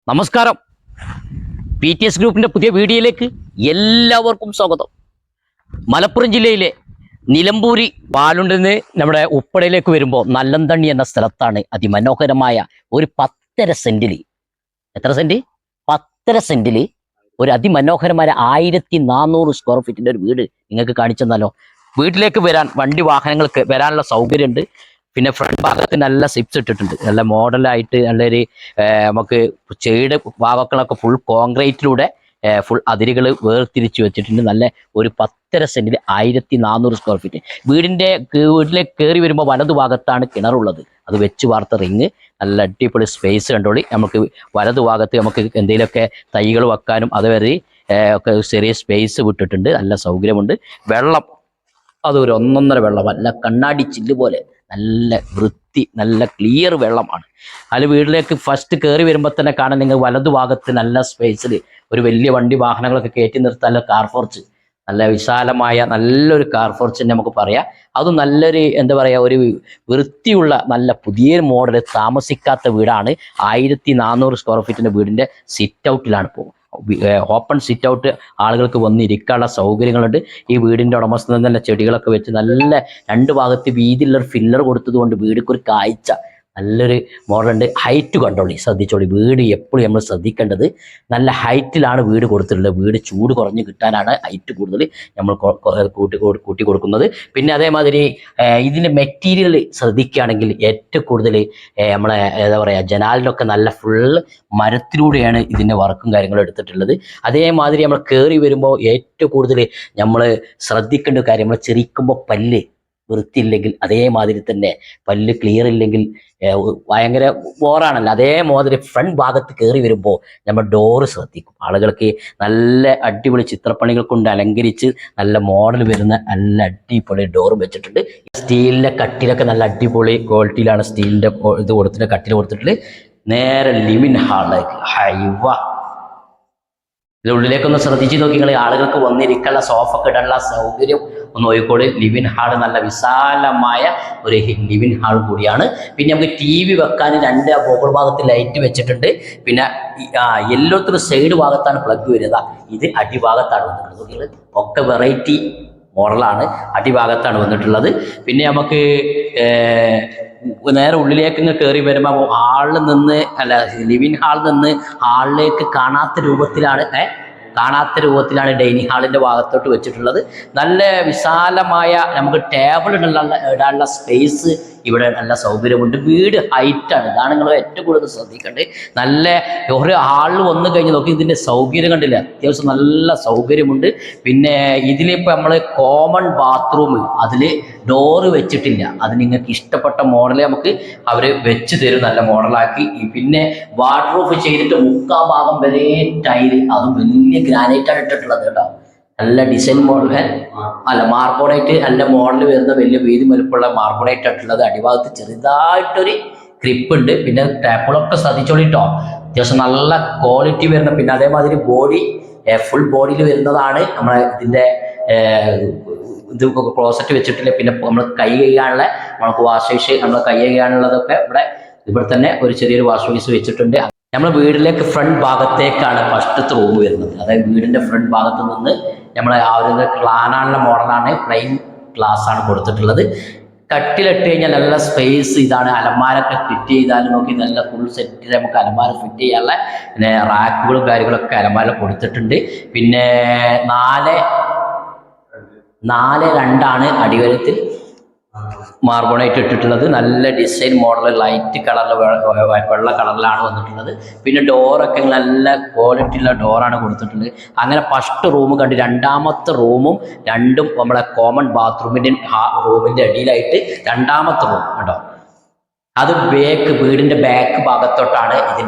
നമസ്കാരം. PTS ഗ്രൂപ്പിന്റെ പുതിയ വീഡിയോയിലേക്ക് എല്ലാവർക്കും സ്വാഗതം. മലപ്പുറം ജില്ലയിലെ നിലമ്പൂരി പാലുണ്ടെന്ന് നമ്മുടെ ഉപ്പടയിലേക്ക് വരുമ്പോൾ നല്ലന്തണ്ണി എന്ന സ്ഥലത്താണ് അതിമനോഹരമായ ഒരു 10.5 സെന്റിൽ, എത്ര സെന്റ്? 10.5 സെന്റിൽ ഒരു അതിമനോഹരമായ 1400 സ്ക്വയർ ഫീറ്റിന്റെ ഒരു വീട് നിങ്ങൾക്ക് കാണിച്ചെന്നാലോ. വീട്ടിലേക്ക് വരാൻ വണ്ടി വാഹനങ്ങൾക്ക് വരാനുള്ള സൗകര്യമുണ്ട്. പിന്നെ ഫ്രണ്ട് ഭാഗത്ത് നല്ല സിപ്സ് ഇട്ടിട്ടുണ്ട്, നല്ല മോഡലായിട്ട് നല്ലൊരു നമുക്ക് ചെയുടെ ഭാഗങ്ങളൊക്കെ ഫുൾ കോൺക്രീറ്റിലൂടെ ഫുൾ അതിരുകൾ വേർതിരിച്ച് വെച്ചിട്ടുണ്ട്. നല്ല ഒരു 10.5 സെന്റിൽ 1400 സ്ക്വയർ ഫീറ്റ് വീട്ടിലേക്ക് കയറി വരുമ്പോൾ വലതു ഭാഗത്താണ് കിണറുള്ളത്. അത് വെച്ച് വാർത്ത റിങ്, നല്ല അടിപൊളി സ്പേസ് കണ്ടോളി. നമുക്ക് വലതു ഭാഗത്ത് നമുക്ക് എന്തെങ്കിലുമൊക്കെ തൈകൾ വെക്കാനും അതുവരെ ഒക്കെ ചെറിയ സ്പേസ് വിട്ടിട്ടുണ്ട്. നല്ല സൗകര്യമുണ്ട്. വെള്ളം അതൊരു ഒന്നൊന്നര വെള്ളം, നല്ല കണ്ണാടി ചില്ല് പോലെ നല്ല വൃത്തി, നല്ല ക്ലിയർ വെള്ളമാണ്. അതിൽ വീട്ടിലേക്ക് ഫസ്റ്റ് കയറി വരുമ്പോൾ തന്നെ കാണാൻ നിങ്ങൾ വലതു ഭാഗത്ത് നല്ല സ്പേസിൽ ഒരു വലിയ വണ്ടി വാഹനങ്ങളൊക്കെ കയറ്റി നിർത്താനുള്ള കാർ ഫോർച്ച്, നല്ല വിശാലമായ നല്ലൊരു കാർ ഫോർച്ച് നമുക്ക് പറയാം. അതും നല്ലൊരു എന്താ പറയുക, ഒരു വൃത്തിയുള്ള നല്ല പുതിയ മോഡൽ താമസിക്കാത്ത വീടാണ്. 1400 സ്ക്വയർ ഫീറ്റിൻ്റെ വീടിൻ്റെ സിറ്റ് ഔട്ടിലാണ് പോകും. ഓപ്പൺ സിറ്റ് ഔട്ട്, ആളുകൾക്ക് വന്നിരിക്കാനുള്ള സൗകര്യങ്ങളുണ്ട്. ഈ വീടിൻ്റെ ഉടമസ്ഥൻ തന്നെ ചെടികളൊക്കെ വെച്ച് നല്ല രണ്ട് ഭാഗത്ത് വീതിയുള്ളൊരു ഫില്ലർ കൊടുത്തതുകൊണ്ട് വീടിക്ക് ഒരു കാഴ്ച നല്ലൊരു മോഡലുണ്ട്. ഹൈറ്റ് കണ്ടോളി, ശ്രദ്ധിച്ചോളി. വീട് എപ്പോഴും നമ്മൾ ശ്രദ്ധിക്കേണ്ടത് നല്ല ഹൈറ്റിലാണ് വീട് കൊടുത്തിട്ടുള്ളത്. വീട് ചൂട് കുറഞ്ഞ് കിട്ടാനാണ് ഹൈറ്റ് കൂടുതൽ നമ്മൾ കൂട്ടി കൊടുക്കുന്നത്. പിന്നെ അതേമാതിരി ഇതിൻ്റെ മെറ്റീരിയൽ ശ്രദ്ധിക്കുകയാണെങ്കിൽ ഏറ്റവും കൂടുതൽ നമ്മളെ എന്താ പറയുക, ജനാലിലൊക്കെ നല്ല ഫുള്ള് മരത്തിലൂടെയാണ് ഇതിൻ്റെ വർക്കും കാര്യങ്ങളും എടുത്തിട്ടുള്ളത്. അതേമാതിരി നമ്മൾ കയറി വരുമ്പോൾ ഏറ്റവും കൂടുതൽ നമ്മൾ ശ്രദ്ധിക്കേണ്ട കാര്യം, നമ്മൾ ചിരിക്കുമ്പോൾ പല്ല് വൃത്തിയില്ലെങ്കിൽ, അതേമാതിരി തന്നെ പല്ല് ക്ലിയർ ഇല്ലെങ്കിൽ ഭയങ്കര ബോറാണല്ലോ. അതേമാതിരി ഫ്രണ്ട് ഭാഗത്ത് കയറി വരുമ്പോൾ നമ്മൾ ഡോറ് ശ്രദ്ധിക്കും. ആളുകൾക്ക് നല്ല അടിപൊളി ചിത്രപ്പണികൾ കൊണ്ട് അലങ്കരിച്ച് നല്ല മോഡൽ വരുന്ന നല്ല അടിപൊളി ഡോറ് വെച്ചിട്ടുണ്ട്. സ്റ്റീലിൻ്റെ കട്ടിലൊക്കെ നല്ല അടിപൊളി ക്വാളിറ്റിയിലാണ് സ്റ്റീലിൻ്റെ ഇത് കൊടുത്തിട്ട് കട്ടിൽ കൊടുത്തിട്ടുള്ളത്. നേരെ ലിവിൻ ഹാളിലേക്ക് ഹൈവ ഇതിനുള്ളിലേക്കൊന്ന് ശ്രദ്ധിച്ച് നോക്കി നിങ്ങൾ. ആളുകൾക്ക് വന്നിരിക്കാനുള്ള സോഫ ഒക്കെ ഇടാനുള്ള സൗകര്യം ഒന്ന് നോക്കിക്കോളി. ലിവിൻ ഹാൾ നല്ല വിശാലമായ ഒരു ലിവിൻ ഹാൾ കൂടിയാണ്. പിന്നെ നമുക്ക് TV വെക്കാൻ 2 മുകൾ ഭാഗത്ത് ലൈറ്റ് വെച്ചിട്ടുണ്ട്. പിന്നെ എല്ലാത്തിനും സൈഡ് ഭാഗത്താണ് പ്ലഗ് വരുന്നത്. ഇത് അടിഭാഗത്താണ് വന്നിട്ടുള്ളത്. ഒക്കെ വെറൈറ്റി മോഡലാണ്, അടിഭാഗത്താണ് വന്നിട്ടുള്ളത്. പിന്നെ നമുക്ക് നേരെ ഉള്ളിലേക്ക് ഇങ്ങ് കയറി വരുമ്പോൾ ഹാളിൽ നിന്ന് ലിവിൻ ഹാളിൽ നിന്ന് ഹാളിലേക്ക് കാണാത്ത രൂപത്തിലാണ് ഡൈനിങ് ഹാളിൻ്റെ ഭാഗത്തോട്ട് വെച്ചിട്ടുള്ളത്. നല്ല വിശാലമായ നമുക്ക് ടേബിൾ ഇടാനുള്ള സ്പേസ് ഇവിടെ നല്ല സൗകര്യമുണ്ട്. വീട് ഹൈറ്റാണ്, ഇതാണ് നിങ്ങൾ ഏറ്റവും കൂടുതൽ ശ്രദ്ധിക്കേണ്ടത്. നല്ല ഒരു ഹാളിൽ വന്നു കഴിഞ്ഞ് നോക്കി ഇതിൻ്റെ സൗകര്യം കണ്ടില്ല, അത്യാവശ്യം നല്ല സൗകര്യമുണ്ട്. പിന്നെ ഇതിലിപ്പോൾ നമ്മൾ കോമൺ ബാത്റൂം, അതിൽ ഡോറ് വെച്ചിട്ടില്ല. അത് നിങ്ങൾക്ക് ഇഷ്ടപ്പെട്ട മോഡൽ നമുക്ക് അവർ വെച്ച് തരും, നല്ല മോഡലാക്കി. പിന്നെ വാർഡ്രോബ് ചെയ്തിട്ട് 3/4 ഭാഗം വരെ ടൈല്, അതും വലിയ ഗ്രാനൈറ്റാണ് ഇട്ടിട്ടുള്ളത് കേട്ടോ. നല്ല ഡിസൈൻ മോഡൽ മാർബോണൈറ്റ്, നല്ല മോഡൽ വരുന്ന വലിയ വീതി വലുപ്പമുള്ള മാർബോണൈറ്റ് ആയിട്ടുള്ളത്. അടിഭാഗത്ത് ചെറുതായിട്ടൊരു ക്രിപ്പ് ഉണ്ട്. പിന്നെ ടാപ്പുകളൊക്കെ ശ്രദ്ധിച്ചോളിട്ടോ, അത്യാവശ്യം നല്ല ക്വാളിറ്റി വരുന്ന. പിന്നെ അതേമാതിരി ബോഡി ഫുൾ ബോഡിയിൽ വരുന്നതാണ് നമ്മളെ ഇതിൻ്റെ ഇത് ക്ലോസറ്റ് വെച്ചിട്ടില്ല. പിന്നെ നമ്മൾ കൈ കഴുകാനുള്ള നമുക്ക് വാഷ് ബേസ്, നമ്മൾ കൈ കഴുകാനുള്ളതൊക്കെ ഇവിടെ തന്നെ ഒരു ചെറിയൊരു വാഷ് ബേസ് വെച്ചിട്ടുണ്ട്. നമ്മൾ വീടിലേക്ക് ഫ്രണ്ട് ഭാഗത്തേക്കാണ് ഫസ്റ്റത്തെ റൂം വരുന്നത്. അതായത് വീടിൻ്റെ ഫ്രണ്ട് ഭാഗത്ത് നിന്ന് നമ്മൾ ആ ഒരു ക്ലാനാനുള്ള മോഡലാണ്, പ്ലെയിൻ ഗ്ലാസ് ആണ് കൊടുത്തിട്ടുള്ളത്. കട്ടിലിട്ട് കഴിഞ്ഞാൽ നല്ല സ്പേസ്. ഇതാണ് അലമാരൊക്കെ ഫിറ്റ് ചെയ്താലും നോക്കി നല്ല ഫുൾ സെറ്റിൽ നമുക്ക് അലമാര ഫിറ്റ് ചെയ്യാനുള്ള പിന്നെ റാക്കുകളും കാര്യങ്ങളൊക്കെ അലമാര കൊടുത്തിട്ടുണ്ട്. പിന്നെ 4.2 അടിവരത്തിൽ മാർബോണൈറ്റ് ഇട്ടിട്ടുള്ളത്. നല്ല ഡിസൈൻ മോഡൽ ലൈറ്റ് കളറിൽ വെള്ള കളറിലാണ് വന്നിട്ടുള്ളത്. പിന്നെ ഡോറൊക്കെ നല്ല ക്വാളിറ്റി ഉള്ള ഡോറാണ് കൊടുത്തിട്ടുള്ളത്. അങ്ങനെ ഫസ്റ്റ് റൂം കണ്ട് രണ്ടാമത്തെ റൂമും രണ്ടും നമ്മളെ കോമൺ ബാത്റൂമിൻ്റെ റൂമിൻ്റെ അടിയിലായിട്ട് രണ്ടാമത്തെ റൂം കേട്ടോ. അത് വീടിൻ്റെ ബാക്ക് ഭാഗത്തോട്ടാണ്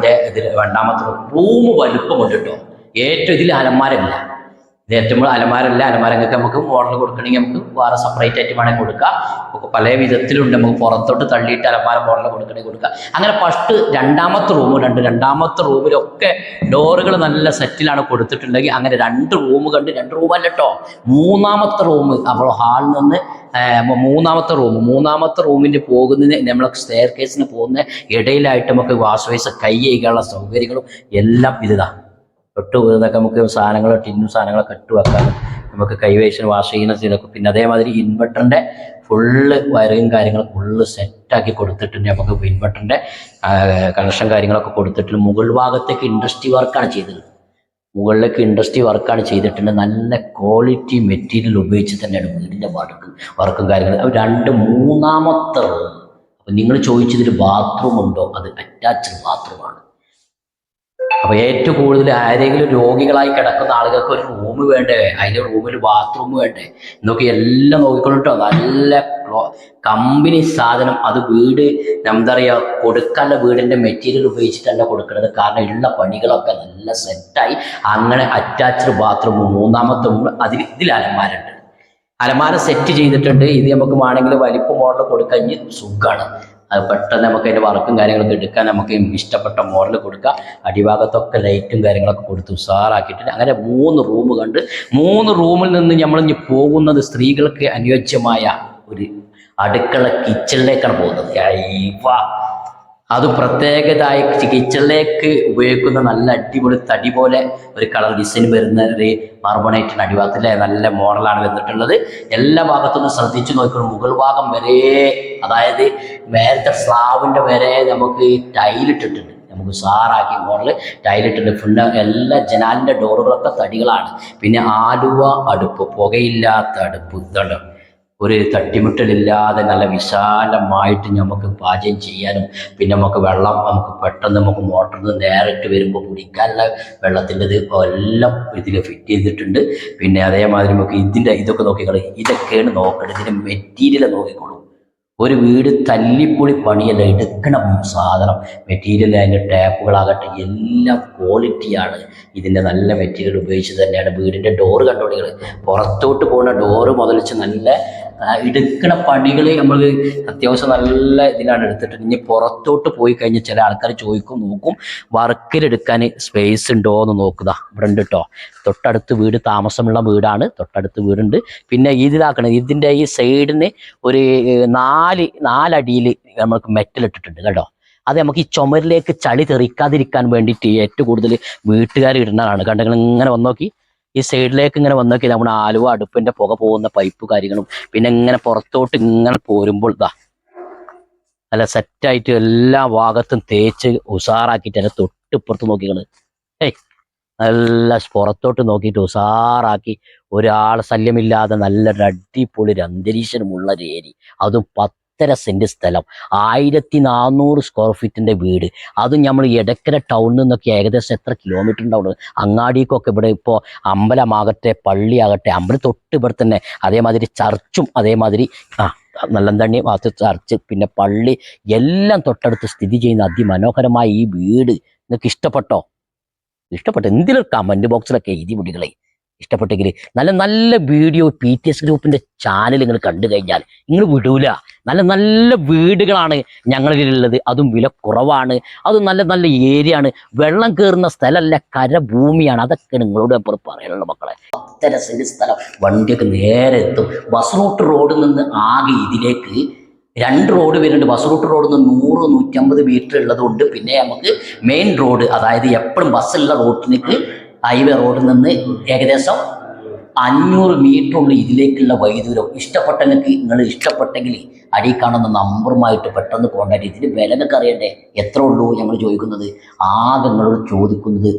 ഇതിൽ രണ്ടാമത്തെ റൂം വലുപ്പമുണ്ട് കേട്ടോ. ഏറ്റവും ഇതിൽ അലമാരല്ല, ഇത് ഏറ്റവും അലമാരങ്ങൾക്ക് നമുക്ക് മോഡൽ കൊടുക്കണമെങ്കിൽ നമുക്ക് വേറെ സെപ്പറേറ്റ് ആയിട്ട് വേണമെങ്കിൽ കൊടുക്കാം. പല വിധത്തിലുണ്ട്. നമുക്ക് പുറത്തോട്ട് തള്ളിയിട്ട് അലമാര മോഡൽ കൊടുക്കണമെങ്കിൽ കൊടുക്കാം. അങ്ങനെ ഫസ്റ്റ് രണ്ടാമത്തെ റൂമിലൊക്കെ ഡോറുകൾ നല്ല സെറ്റിലാണ് കൊടുത്തിട്ടുണ്ടെങ്കിൽ അങ്ങനെ 2 റൂം കണ്ട്, 2 റൂമല്ല കേട്ടോ, 3ാമത്തെ റൂം അപ്പോൾ ഹാളിൽ നിന്ന് മൂന്നാമത്തെ റൂമിൻ്റെ പോകുന്നതിന് നമ്മളെ സ്റ്റെയർ കേസിന് പോകുന്ന ഇടയിലായിട്ട് നമുക്ക് വാഷ് ബേസ് കൈ കഴുകാനുള്ള സൗകര്യങ്ങളും എല്ലാം ഇതാ. തൊട്ട് വീഴുന്നൊക്കെ നമുക്ക് സാധനങ്ങൾ ടിന്നും സാധനങ്ങളൊക്കെ ഇട്ട് വെക്കാനും നമുക്ക് കൈവേശന് വാഷ് ചെയ്യുന്നതിനൊക്കെ. പിന്നെ അതേമാതിരി ഇൻവെർട്ടറിൻ്റെ ഫുള്ള് വയറിങ് കാര്യങ്ങൾ ഫുള്ള് സെറ്റാക്കി കൊടുത്തിട്ടുണ്ട്. നമുക്ക് ഇൻവെർട്ടറിൻ്റെ കണക്ഷൻ കാര്യങ്ങളൊക്കെ കൊടുത്തിട്ടുണ്ട്. മുകൾ ഭാഗത്തേക്ക് ഇൻഡസ്ട്രി വർക്കാണ് ചെയ്തത്. മുകളിലേക്ക് ഇൻഡസ്ട്രി വർക്കാണ് ചെയ്തിട്ടുണ്ട്. നല്ല ക്വാളിറ്റി മെറ്റീരിയൽ ഉപയോഗിച്ച് തന്നെയാണ് വീടിൻ്റെ വർക്കും കാര്യങ്ങളും. മൂന്നാമത്തെ റൂം. അപ്പം നിങ്ങൾ ചോദിച്ചതിൽ ബാത്റൂം ഉണ്ടോ? അത് അറ്റാച്ച്ഡ് ബാത്റൂമാണ്. അപ്പോൾ ഏറ്റവും കൂടുതൽ ആരെങ്കിലും രോഗികളായി കിടക്കുന്ന ആളുകൾക്ക് ഒരു റൂം വേണ്ടേ, അതിൻ്റെ റൂമിൽ ബാത്റൂം വേണ്ടേ എന്നൊക്കെ എല്ലാം നോക്കിക്കൊണ്ടിട്ടോ. നല്ല കമ്പനി സാധനം. അത് വീട് എന്താ പറയുക, കൊടുക്കാനുള്ള വീടിൻ്റെ മെറ്റീരിയൽ ഉപയോഗിച്ചിട്ടല്ല കൊടുക്കുന്നത്. കാരണം ഉള്ള പണികളൊക്കെ നല്ല സെറ്റായി. അങ്ങനെ അറ്റാച്ച്ഡ് ബാത്റൂം മൂന്നാമത്തെ റൂം. ഇതിൽ അലമാരുണ്ട്. അലമാര സെറ്റ് ചെയ്തിട്ടുണ്ട്. ഇത് നമുക്ക് വേണമെങ്കിൽ വലിപ്പം മോഡൽ കൊടുക്കാൻ സുഖമാണ്. അത് പെട്ടെന്ന് നമുക്ക് അതിൻ്റെ വർക്കും കാര്യങ്ങളൊക്കെ എടുക്കാൻ നമുക്ക് ഇഷ്ടപ്പെട്ട മോഡൽ കൊടുക്കുക. അടിഭാഗത്തൊക്കെ ലൈറ്റും കാര്യങ്ങളൊക്കെ കൊടുത്ത് ഉഷാറാക്കിയിട്ടുണ്ട്. അങ്ങനെ 3 റൂം കണ്ട് 3 റൂമിൽ നിന്ന് നമ്മൾ ഇനി പോകുന്നത് സ്ത്രീകൾക്ക് അനുയോജ്യമായ ഒരു അടുക്കള കിച്ചണിലേക്കാണ് പോകുന്നത്. അത് പ്രത്യേകതായി കിച്ചണിലേക്ക് ഉപയോഗിക്കുന്ന നല്ല അടിപൊളി തടി പോലെ ഒരു കളർ ഡിസൈൻ വരുന്ന ഒരു കാർബണേറ്റിന് അടിഭാഗത്തിലെ നല്ല മോഡലാണ് വന്നിട്ടുള്ളത്. എല്ലാ ഭാഗത്തുനിന്ന് ശ്രദ്ധിച്ചു നോക്കണം. മുകൾ ഭാഗം വരെ, അതായത് മേലത്തെ സ്ലാവിൻ്റെ വരെ നമുക്ക് ടൈലിട്ടിട്ടുണ്ട്. നമുക്ക് ഉഷാറാക്കി മോഡൽ ടൈലിട്ടുണ്ട്. ഫുള്ള് എല്ലാ ജനാലിൻ്റെ ഡോറുകളൊക്കെ തടികളാണ്. പിന്നെ ആലുവ അടുപ്പ്, പുകയില്ലാത്ത അടുപ്പ്. ഇതുണ്ട്, ഒരു തട്ടിമുട്ടലില്ലാതെ നല്ല വിശാലമായിട്ട് നമുക്ക് പാചകം ചെയ്യാനും പിന്നെ നമുക്ക് വെള്ളം നമുക്ക് പെട്ടെന്ന് നമുക്ക് മോട്ടറിൽ നിന്ന് നേരിട്ട് വരുമ്പോൾ കുടിക്കാനുള്ള വെള്ളത്തിൻ്റെത് എല്ലാം ഇതിൽ ഫിറ്റ് ചെയ്തിട്ടുണ്ട്. പിന്നെ അതേമാതിരി നമുക്ക് ഇതൊക്കെ നോക്കിക്കോളൂ. ഇതൊക്കെയാണ് നോക്കേണ്ടത്. ഇതിൻ്റെ മെറ്റീരിയൽ നോക്കിക്കോളൂ. ഒരു വീട് തല്ലിപ്പൊളി പണിയല്ല, എടുക്കണ സാധനം മെറ്റീരിയൽ. അതിൻ്റെ ടാപ്പുകളാകട്ടെ എല്ലാം ക്വാളിറ്റിയാണ്. ഇതിൻ്റെ നല്ല മെറ്റീരിയൽ ഉപയോഗിച്ച് തന്നെയാണ്. വീടിൻ്റെ ഡോറ് കണ്ടോളികൾ, പുറത്തോട്ട് പോകുന്ന ഡോറ് മുതലിച്ച് നല്ല എടുക്കണ പണികൾ നമ്മൾ അത്യാവശ്യം നല്ല ഇതിലാണ് എടുത്തിട്ട്. ഇനി പുറത്തോട്ട് പോയി കഴിഞ്ഞാൽ ചില ആൾക്കാർ നോക്കും വർക്കിലെടുക്കാൻ സ്പേസ് ഉണ്ടോ എന്ന് നോക്കുക. ഇവിടെ ഉണ്ട് കേട്ടോ. തൊട്ടടുത്ത് വീട്, താമസമുള്ള വീടാണ്, തൊട്ടടുത്ത് വീടുണ്ട്. പിന്നെ ഇതിലാക്കണം, ഇതിൻ്റെ ഈ സൈഡിന് ഒരു 4 അടിയിൽ നമുക്ക് മെറ്റലിട്ടിട്ടുണ്ട് കേട്ടോ. അത് നമുക്ക് ഈ ചുമരിലേക്ക് ചളി തെറിക്കാതിരിക്കാൻ വേണ്ടിയിട്ട് ഏറ്റവും കൂടുതൽ വീട്ടുകാർ ഇടുന്നതാണ്. കണ്ടെങ്കിൽ ഇങ്ങനെ വന്നോക്കി, ഈ സൈഡിലേക്ക് ഇങ്ങനെ വന്നോക്കി നമ്മുടെ ആലുവ അടുപ്പിൻ്റെ പുക പോകുന്ന പൈപ്പ് കാര്യങ്ങളും. പിന്നെ ഇങ്ങനെ പുറത്തോട്ട് ഇങ്ങനെ പോരുമ്പോൾ നല്ല സെറ്റായിട്ട് എല്ലാ ഭാഗത്തും തേച്ച് ഉഷാറാക്കിയിട്ട് അതിൻ്റെ തൊട്ടിപ്പുറത്ത് നോക്കിക്കള്. നല്ല പുറത്തോട്ട് നോക്കിയിട്ട് ഉഷാറാക്കി ഒരാൾ ശല്യമില്ലാതെ നല്ലൊരു അടിപൊളി ഒരു അന്തരീക്ഷമുള്ള ഒരു ഏരി. അതും 10.5 സെന്റ് സ്ഥലം, 1400 സ്ക്വയർ ഫീറ്റിന്റെ വീട്. അതും നമ്മൾ എടക്കര ടൗണിൽ നിന്നൊക്കെ ഏകദേശം എത്ര കിലോമീറ്റർ ഉണ്ടാവുന്നത്? അങ്ങാടിക്കൊക്കെ ഇവിടെ ഇപ്പോൾ അമ്പലമാകട്ടെ പള്ളിയാകട്ടെ, അമ്പലം തൊട്ട് ഇവിടെ തന്നെ. അതേമാതിരി ചർച്ചും, അതേമാതിരി നല്ലന്തണ്ണി ഭാഗത്ത് ചർച്ച്, പിന്നെ പള്ളി എല്ലാം തൊട്ടടുത്ത് സ്ഥിതി ചെയ്യുന്ന അതിമനോഹരമായ ഈ വീട് നിങ്ങൾക്ക് ഇഷ്ടപ്പെട്ടോ? എന്തെങ്കിലും കമന്റ് ബോക്സിലൊക്കെ എഴുതി വിടുകളെ. ഇഷ്ടപ്പെട്ടെങ്കിൽ നല്ല നല്ല വീഡിയോ PTS ഗ്രൂപ്പിന്റെ ചാനൽ നിങ്ങൾ കണ്ടു കഴിഞ്ഞാൽ നിങ്ങൾ വിടൂല. നല്ല നല്ല വീടുകളാണ് ഞങ്ങളിലുള്ളത്. അതും വില കുറവാണ്. അതും നല്ല നല്ല ഏരിയ ആണ്. വെള്ളം കയറുന്ന സ്ഥലമല്ല, കരഭൂമിയാണ്. അതൊക്കെ നിങ്ങളോട് എപ്പോഴും പറയാനുള്ള മക്കളെ. 10.5 സെന്റ് സ്ഥലം, വണ്ടിയൊക്കെ നേരെ എത്തും. ബസ് റൂട്ട് റോഡിൽ നിന്ന് ആകെ ഇതിലേക്ക് 2 റോഡ് വരുന്നുണ്ട്. ബസ് റൂട്ട് റോഡിൽ നിന്ന് 100-150 മീറ്റർ ഉള്ളതുകൊണ്ട് പിന്നെ നമുക്ക് മെയിൻ റോഡ്, അതായത് എപ്പോഴും ബസ്സുള്ള റോഡിലേക്ക് ഹൈവേ റോഡിൽ നിന്ന് ഏകദേശം 500 മീറ്റർ ഉള്ളു ഇതിലേക്കുള്ള വൈദൂരം. ഇഷ്ടപ്പെട്ടെങ്കിൽ അടി കാണുന്ന നമ്പറുമായിട്ട് പെട്ടെന്ന് കോൺടാക്ട് ചെയ്ത്. ഇതിന് വില നിങ്ങൾക്ക് അറിയണ്ടേ? എത്ര ഉള്ളൂ ഞങ്ങൾ ചോദിക്കുന്നത്? ആകെ നിങ്ങളോട് ചോദിക്കുന്നത്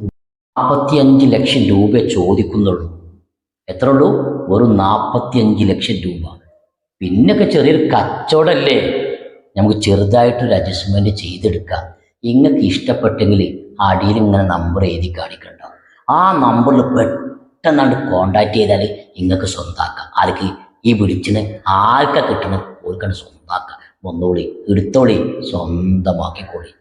45 ലക്ഷം രൂപ ചോദിക്കുന്നുള്ളൂ. എത്ര ഉള്ളൂ? വെറും 45 ലക്ഷം രൂപ. പിന്നൊക്കെ ചെറിയൊരു കച്ചവടമല്ലേ, നമുക്ക് ചെറുതായിട്ടൊരു അഡ്ജസ്റ്റ്മെൻറ്റ് ചെയ്തെടുക്കാം. നിങ്ങൾക്ക് ഇഷ്ടപ്പെട്ടെങ്കിൽ അടിയിൽ ഇങ്ങനെ നമ്പർ എഴുതി കാണിക്കണ്ട. ആ നമ്പറിൽ പെട്ടെന്നാണ്ട് കോണ്ടാക്ട് ചെയ്താൽ നിങ്ങൾക്ക് സ്വന്തമാക്കാം. ആർക്ക്? ഈ വിളിച്ചിന് ആർക്കാ കിട്ടണം ഓർക്കാണ് സ്വന്തമാക്കാം. വന്നോളി, എടുത്തോളി, സ്വന്തമാക്കിക്കോളി.